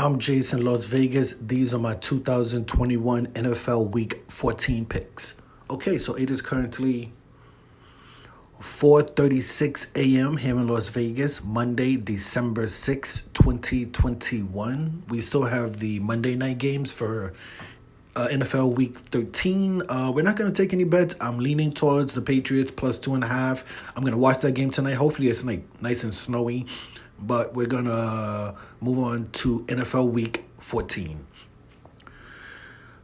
I'm Jason, Las Vegas. These are my 2021 NFL Week 14 picks. Okay, so it is currently 4:36 a.m. here in Las Vegas, Monday, December 6, 2021. We still have the Monday night games for NFL Week 13. We're not going to take any bets. I'm leaning towards the Patriots plus 2.5. I'm going to watch that game tonight. Hopefully it's nice and snowy. But we're going to move on to NFL Week 14.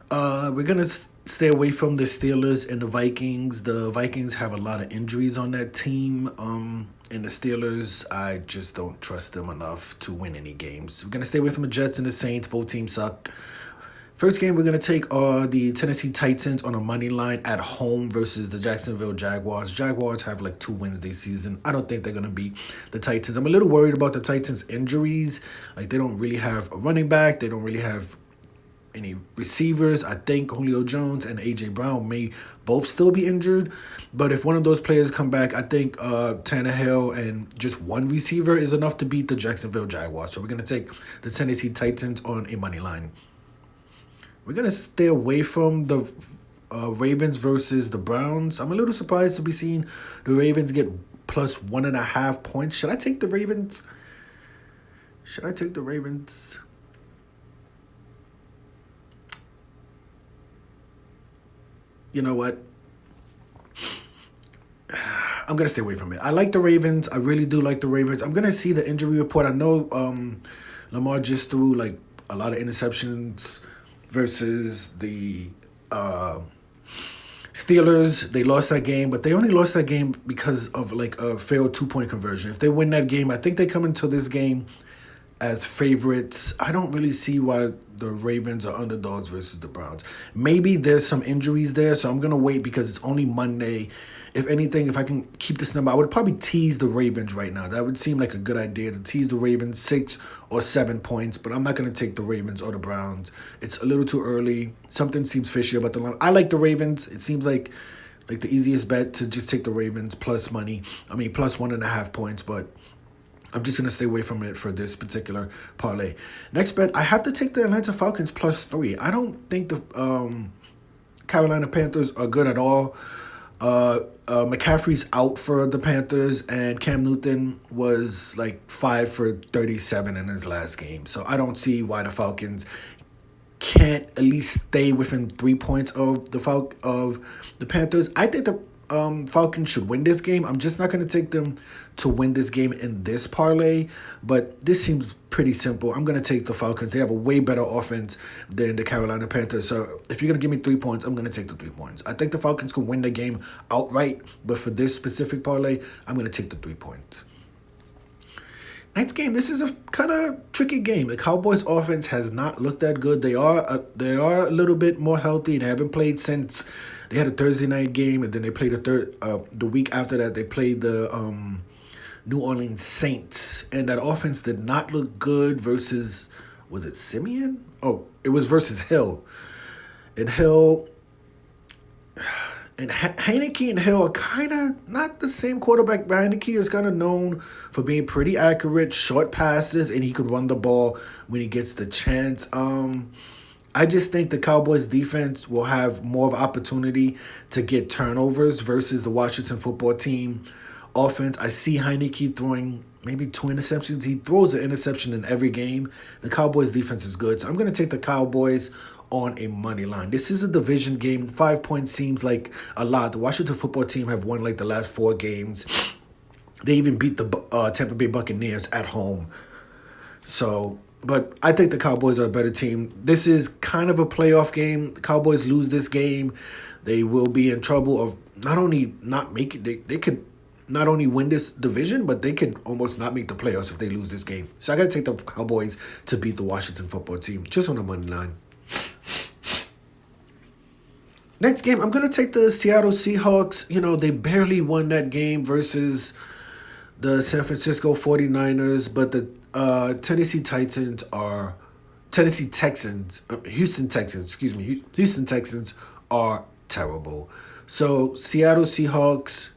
We're going to stay away from the Steelers and the Vikings. The Vikings have a lot of injuries on that team. And the Steelers, I just don't trust them enough to win any games. We're going to stay away from the Jets and the Saints. Both teams suck. First game we're going to take are the Tennessee Titans on a money line at home versus the Jacksonville Jaguars. Jaguars have like 2 wins this season. I don't think they're going to beat the Titans. I'm a little worried about the Titans' injuries. Like, they don't really have a running back. They don't really have any receivers. I think Julio Jones and A.J. Brown may both still be injured. But if one of those players come back, I think Tannehill and just one receiver is enough to beat the Jacksonville Jaguars. So we're going to take the Tennessee Titans on a money line. We're going to stay away from the Ravens versus the Browns. I'm a little surprised to be seeing the Ravens get plus 1.5 points. Should I take the Ravens? You know what? I'm going to stay away from it. I like the Ravens. I really do like the Ravens. I'm going to see the injury report. I know Lamar just threw like a lot of interceptions versus the Steelers. They lost that game, but they only lost that game because of like a failed 2-point conversion. If they win that game, I think they come into this game as favorites. I don't really see why the Ravens are underdogs versus the Browns. Maybe there's some injuries there, so I'm going to wait because it's only Monday. If anything, if I can keep this number, I would probably tease the Ravens right now. That would seem like a good idea to tease the Ravens 6 or 7 points, but I'm not going to take the Ravens or the Browns. It's a little too early. Something seems fishy about the line. I like the Ravens. It seems like the easiest bet to just take the Ravens plus money. Plus 1.5 points, but I'm just going to stay away from it for this particular parlay. Next bet, I have to take the Atlanta Falcons plus 3. I don't think the Carolina Panthers are good at all. McCaffrey's out for the Panthers, and Cam Newton was like 5 for 37 in his last game. So I don't see why the Falcons can't at least stay within 3 points of the Panthers. I think the Falcons should win this game. I'm just not going to take them to win this game in this parlay, but this seems pretty simple. I'm going to take the Falcons. They have a way better offense than the Carolina Panthers. So if you're going to give me 3 points, I'm going to take the 3 points. I think the Falcons can win the game outright, but for this specific parlay, I'm going to take the 3 points. Next game, this is a kind of tricky game. The Cowboys' offense has not looked that good. They are a little bit more healthy. They haven't played since they had a Thursday night game, and then they played the week after that. They played the New Orleans Saints, and that offense did not look good versus, was it Simeon? Oh, it was versus Hill. And Heineke and Hill are kind of not the same quarterback. Heineke is kind of known for being pretty accurate, short passes, and he could run the ball when he gets the chance. I just think the Cowboys defense will have more of an opportunity to get turnovers versus the Washington football team offense. I see Heineke throwing maybe 2 interceptions. He throws an interception in every game. The Cowboys defense is good. So I'm going to take the Cowboys on a money line. This is a division game. 5 points seems like a lot. The Washington football team have won like the last 4 games. They even beat the Tampa Bay Buccaneers at home. So, but I think the Cowboys are a better team. This is kind of a playoff game. The Cowboys lose this game, they will be in trouble of not only not making, they could not only win this division, but they could almost not make the playoffs if they lose this game. So I got to take the Cowboys to beat the Washington football team, just on the money line. Next game, I'm going to take the Seattle Seahawks. They barely won that game versus the San Francisco 49ers, but the Houston Texans are terrible. So Seattle Seahawks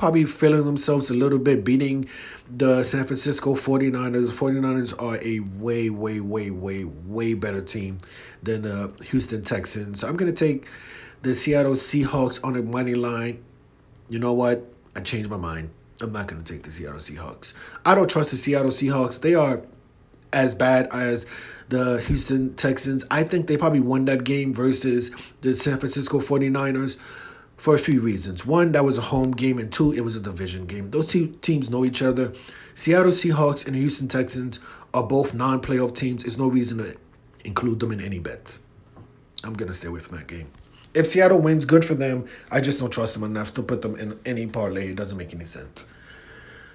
probably feeling themselves a little bit, beating the San Francisco 49ers. The 49ers are a way better team than the Houston Texans. So I'm going to take the Seattle Seahawks on the money line. You know what? I changed my mind. I'm not going to take the Seattle Seahawks. I don't trust the Seattle Seahawks. They are as bad as the Houston Texans. I think they probably won that game versus the San Francisco 49ers for a few reasons. One, that was a home game, and two, it was a division game. Those two teams know each other. Seattle Seahawks and the Houston Texans are both non-playoff teams. There's no reason to include them in any bets. I'm going to stay away from that game. If Seattle wins, good for them. I just don't trust them enough to put them in any parlay. It doesn't make any sense.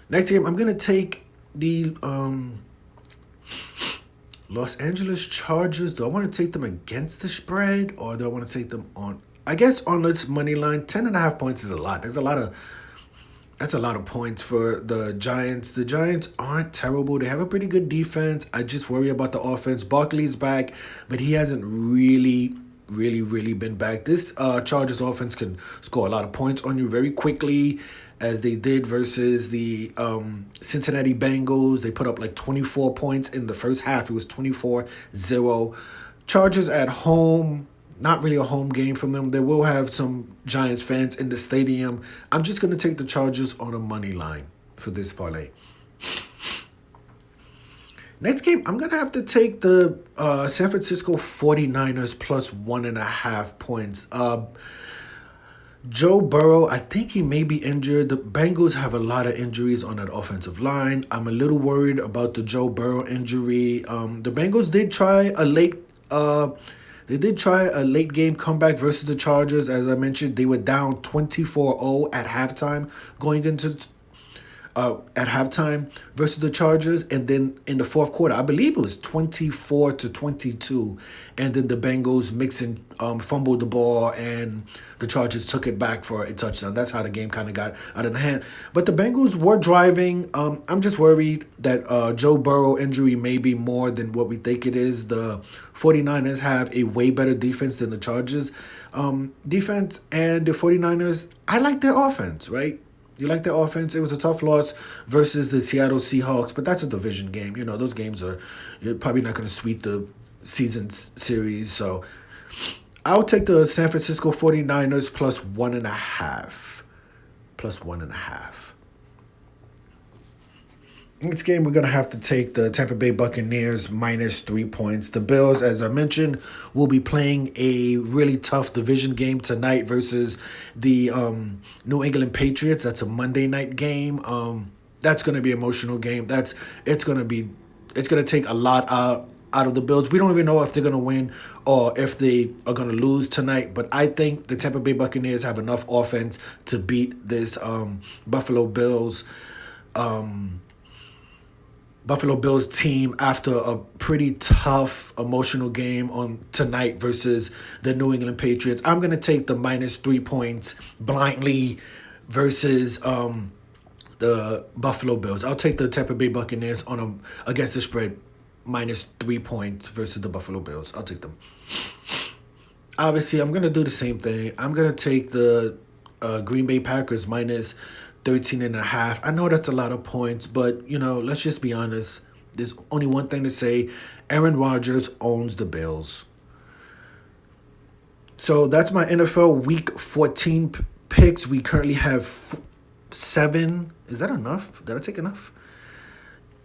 Next game, I'm going to take the Los Angeles Chargers. Do I want to take them against the spread, or do I want to take them on? I guess on this money line, 10.5 points is a lot. That's a lot of points for the Giants. The Giants aren't terrible. They have a pretty good defense. I just worry about the offense. Barkley's back, but he hasn't really been back. This Chargers offense can score a lot of points on you very quickly, as they did versus the Cincinnati Bengals. They put up like 24 points in the first half. It was 24-0. Chargers at home, not really a home game from them. They will have some Giants fans in the stadium. I'm just going to take the Chargers on a money line for this parlay. Next game, I'm going to have to take the San Francisco 49ers plus 1.5 points. Joe Burrow, I think he may be injured. The Bengals have a lot of injuries on that offensive line. I'm a little worried about the Joe Burrow injury. The Bengals did try a late game comeback versus the Chargers. As I mentioned, they were down 24-0 at halftime going into versus the Chargers, and then in the fourth quarter, I believe it was 24-22, and then the Bengals fumbled the ball, and the Chargers took it back for a touchdown. That's how the game kind of got out of the hand. But the Bengals were driving. I'm just worried that Joe Burrow injury may be more than what we think it is. The 49ers have a way better defense than the Chargers defense, and the 49ers, I like their offense, right? You like their offense. It was a tough loss versus the Seattle Seahawks, but that's a division game. You know, those games you're probably not going to sweep the season series. So I'll take the San Francisco 49ers plus 1.5. Plus 1.5. Next game, we're going to have to take the Tampa Bay Buccaneers minus 3 points. The Bills, as I mentioned, will be playing a really tough division game tonight versus the New England Patriots. That's a Monday night game. That's going to be an emotional game. It's going to take a lot out of the Bills. We don't even know if they're going to win or if they are going to lose tonight. But I think the Tampa Bay Buccaneers have enough offense to beat this Buffalo Bills team after a pretty tough emotional game on tonight versus the New England Patriots. I'm going to take the minus 3 points blindly versus the Buffalo Bills. I'll take the Tampa Bay Buccaneers against the spread minus 3 points versus the Buffalo Bills. I'll take them. Obviously, I'm going to do the same thing. I'm going to take the Green Bay Packers minus 13.5. I know that's a lot of points, but, let's just be honest. There's only one thing to say. Aaron Rodgers owns the Bills. So that's my NFL Week 14 picks. We currently have 7. Is that enough? Did I take enough?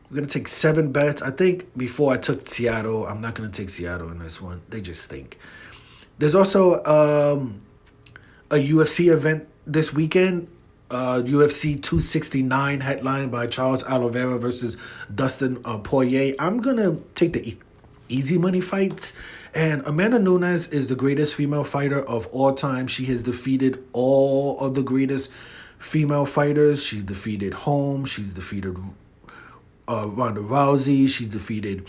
We're going to take 7 bets. I think before I took Seattle, I'm not going to take Seattle in this one. They just stink. There's also a UFC event this weekend. UFC 269 headlined by Charles Oliveira versus Dustin Poirier. I'm going to take the easy money fights. And Amanda Nunes is the greatest female fighter of all time. She has defeated all of the greatest female fighters. She's defeated Holmes. She's defeated Ronda Rousey. She defeated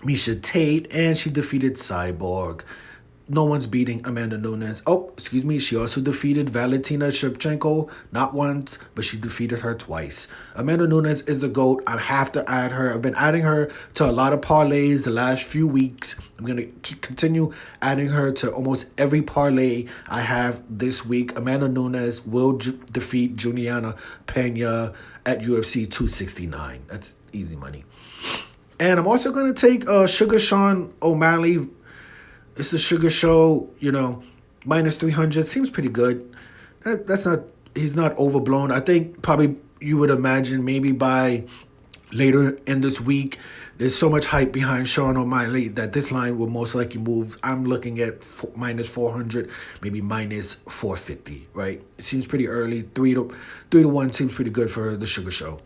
Misha Tate. And she defeated Cyborg. no one's beating Amanda Nunes. Oh, excuse me. She also defeated Valentina Shevchenko, not once, but she defeated her twice. Amanda Nunes is the GOAT. I have to add her. I've been adding her to a lot of parlays the last few weeks. I'm going to continue adding her to almost every parlay I have this week. Amanda Nunes will defeat Juliana Pena at UFC 269. That's easy money. And I'm also going to take Sugar Sean O'Malley. It's the Sugar Show, minus 300. Seems pretty good. He's not overblown. I think probably you would imagine maybe by later in this week, there's so much hype behind Sean O'Malley that this line will most likely move. I'm looking at minus 400, maybe minus 450, right? It seems pretty early. 3 to 1 seems pretty good for the Sugar Show.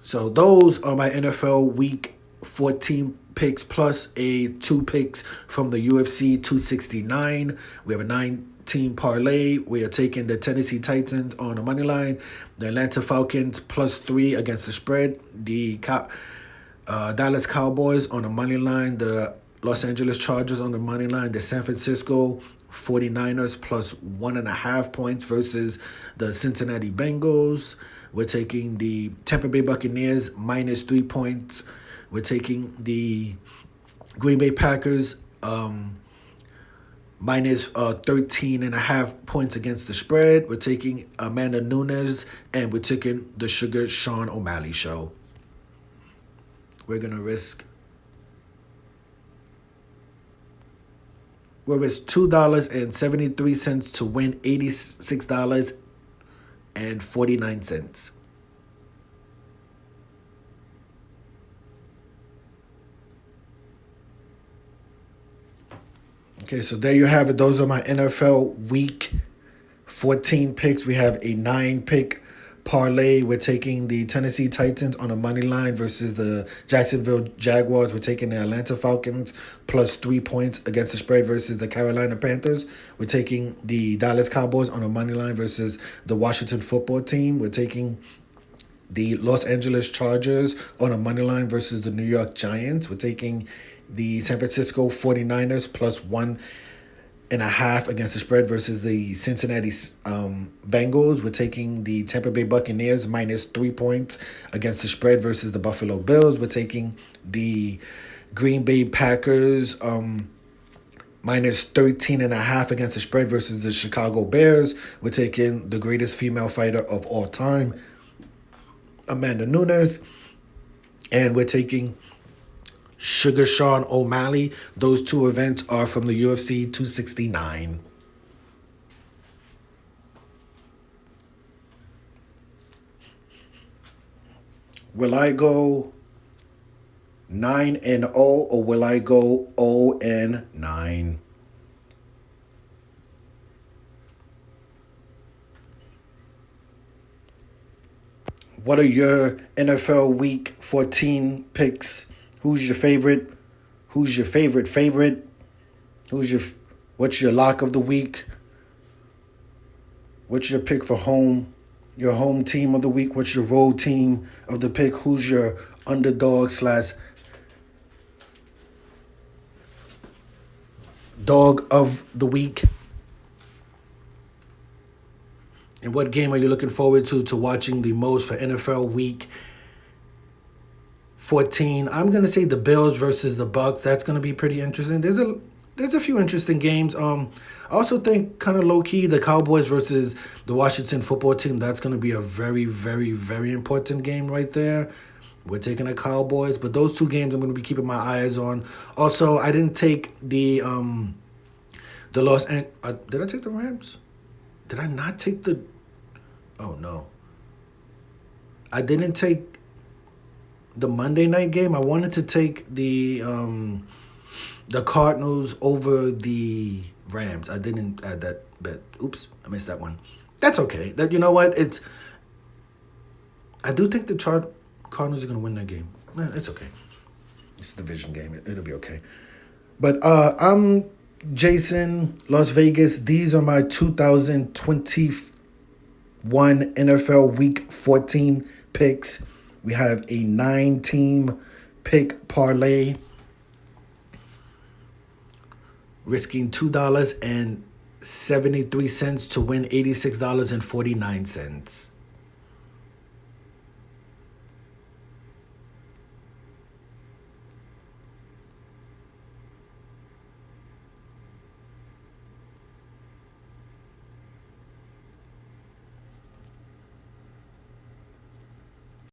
So those are my NFL Week 14 picks plus 2 picks from the UFC 269. We have a 9-team parlay. We are taking the Tennessee Titans on the money line, the Atlanta Falcons plus 3 against the spread, the Dallas Cowboys on the money line, the Los Angeles Chargers on the money line, the San Francisco 49ers plus 1.5 points versus the Cincinnati Bengals. We're taking the Tampa Bay Buccaneers minus 3 points. We're taking the Green Bay Packers minus 13.5 points against the spread. We're taking Amanda Nunes, and we're taking the Sugar Sean O'Malley show. We're risk $2.73 to win $86.49. Okay, so there you have it. Those are my NFL Week 14 picks. We have a 9-pick parlay. We're taking the Tennessee Titans on a money line versus the Jacksonville Jaguars. We're taking the Atlanta Falcons plus 3 points against the spread versus the Carolina Panthers. We're taking the Dallas Cowboys on a money line versus the Washington Football Team. We're taking the Los Angeles Chargers on a money line versus the New York Giants. We're taking the San Francisco 49ers plus 1.5 against the spread versus the Cincinnati Bengals. We're taking the Tampa Bay Buccaneers minus 3 points against the spread versus the Buffalo Bills. We're taking the Green Bay Packers minus 13.5 against the spread versus the Chicago Bears. We're taking the greatest female fighter of all time, Amanda Nunes. And we're taking Sugar Sean O'Malley. Those 2 events are from the UFC 269. Will I go 9-0 or will I go 0-9? What are your NFL Week 14 picks? Who's your favorite? Who's your favorite? What's your lock of the week? What's your pick for home? Your home team of the week? What's your road team of the pick? Who's your underdog / dog of the week? And what game are you looking forward to watching the most for NFL Week 14? I'm going to say the Bills versus the Bucks. That's going to be pretty interesting. There's a few interesting games. I also think kind of low-key the Cowboys versus the Washington Football Team. That's going to be a very, very, very important game right there. We're taking the Cowboys. But those 2 games I'm going to be keeping my eyes on. Also, I didn't take the did I take the Rams? Did I not take the... Oh, no. I didn't take the Monday night game. I wanted to take the Cardinals over the Rams. I didn't add that bet. Oops, I missed that one. That's okay. That, you know what? I do think the Cardinals are going to win that game. It's okay. It's a division game. It'll be okay. But I'm Jason, Las Vegas. These are my 2021 NFL Week 14 picks. We have a 9-team pick parlay. risking $2.73 to win $86.49.